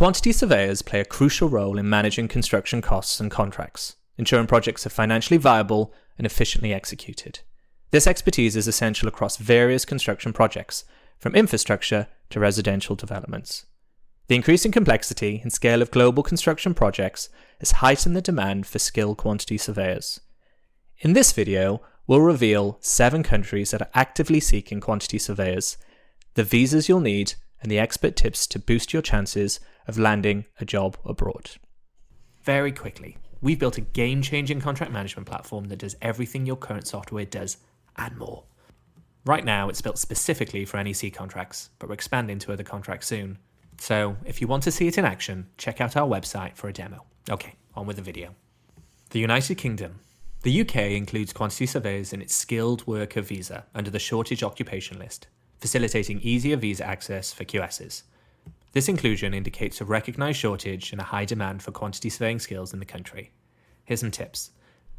Quantity surveyors play a crucial role in managing construction costs and contracts, ensuring projects are financially viable and efficiently executed. This expertise is essential across various construction projects, from infrastructure to residential developments. The increasing complexity and scale of global construction projects has heightened the demand for skilled quantity surveyors. In this video, we'll reveal 7 countries that are actively seeking quantity surveyors, the visas you'll need, and the expert tips to boost your chances of landing a job abroad. Very quickly, we've built a game-changing contract management platform that does everything your current software does and more. Right now, it's built specifically for NEC contracts, but we're expanding to other contracts soon. So if you want to see it in action, check out our website for a demo. Okay, on with the video. The United Kingdom. The UK includes quantity surveyors in its skilled worker visa under the shortage occupation list, facilitating easier visa access for QSs. This inclusion indicates a recognised shortage and a high demand for quantity surveying skills in the country. Here's some tips.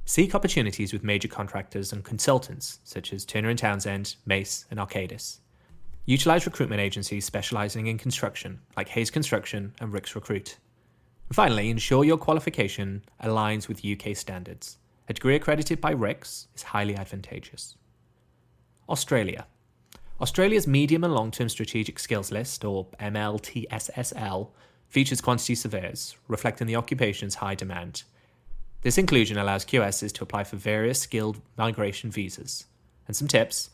Seek opportunities with major contractors and consultants such as Turner & Townsend, Mace and Arcadis. Utilise recruitment agencies specialising in construction like Hayes Construction and Ricks Recruit. And finally, ensure your qualification aligns with UK standards. A degree accredited by Ricks is highly advantageous. Australia. Australia's Medium and Long-Term Strategic Skills List, or MLTSSL, features quantity surveyors, reflecting the occupation's high demand. This inclusion allows QSs to apply for various skilled migration visas. And some tips: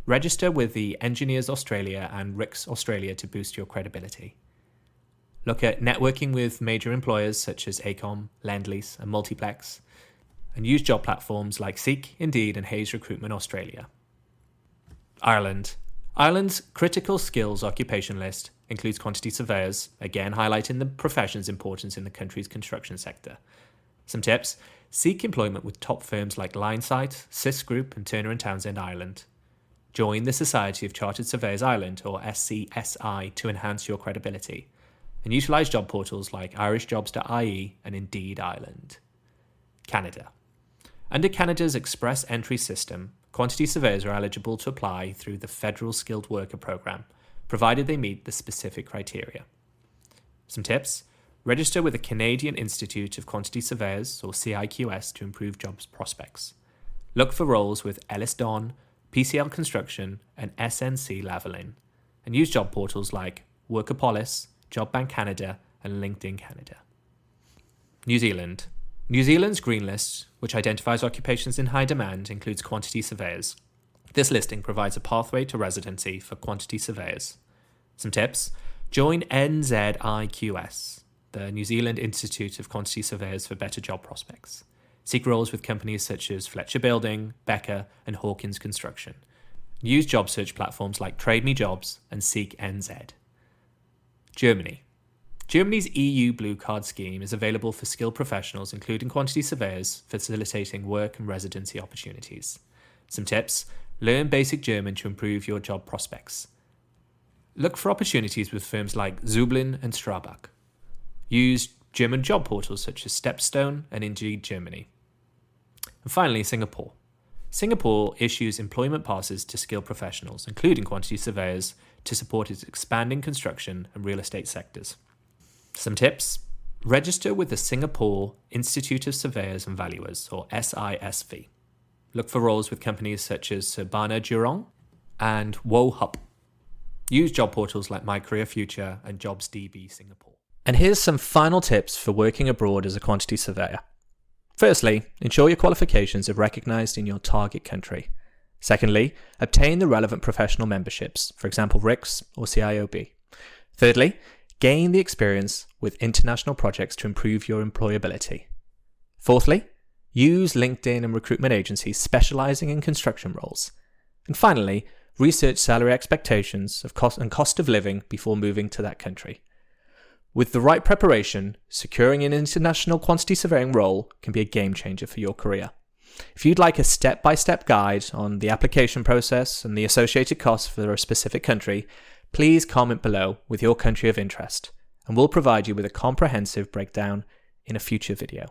register with the Engineers Australia and Ricks Australia to boost your credibility. Look at networking with major employers such as ACOM, Lendlease and Multiplex, and use job platforms like Seek, Indeed and Hayes Recruitment Australia. Ireland. Ireland's Critical Skills Occupation List includes quantity surveyors, again highlighting the profession's importance in the country's construction sector. Some tips: seek employment with top firms like Linesight, Cis Group and Turner & Townsend Ireland. Join the Society of Chartered Surveyors Ireland, or SCSI, to enhance your credibility. And utilise job portals like irishjobs.ie and Indeed Ireland. Canada. Under Canada's Express Entry system, quantity surveyors are eligible to apply through the Federal Skilled Worker Programme, provided they meet the specific criteria. Some tips: register with the Canadian Institute of Quantity Surveyors, or CIQS, to improve jobs prospects. Look for roles with Ellis Don, PCL Construction, and SNC Lavalin, and use job portals like Workopolis, Jobbank Canada, and LinkedIn Canada. New Zealand. New Zealand's Green List, which identifies occupations in high demand, includes quantity surveyors. This listing provides a pathway to residency for quantity surveyors. Some tips: join NZIQS, the New Zealand Institute of Quantity Surveyors, for better job prospects. Seek roles with companies such as Fletcher Building, Becker and Hawkins Construction. Use job search platforms like Trade Me Jobs and Seek NZ. Germany. Germany's EU Blue Card scheme is available for skilled professionals, including quantity surveyors, facilitating work and residency opportunities. Some tips: learn basic German to improve your job prospects. Look for opportunities with firms like Zublin and Strabag. Use German job portals such as Stepstone and Indeed Germany. And finally, Singapore. Singapore issues employment passes to skilled professionals, including quantity surveyors, to support its expanding construction and real estate sectors. Some tips: register with the Singapore Institute of Surveyors and Valuers, or SISV. Look for roles with companies such as Surbana Jurong and Wohup. Use job portals like My Career Future and JobsDB Singapore. And here's some final tips for working abroad as a quantity surveyor. Firstly, ensure your qualifications are recognised in your target country. Secondly, obtain the relevant professional memberships, for example Ricks or CIOB. Thirdly, gain the experience with international projects to improve your employability. Fourthly, use LinkedIn and recruitment agencies specialising in construction roles. And finally, research salary expectations of cost of living before moving to that country. With the right preparation, securing an international quantity surveying role can be a game changer for your career. If you'd like a step-by-step guide on the application process and the associated costs for a specific country, please comment below with your country of interest, and we'll provide you with a comprehensive breakdown in a future video.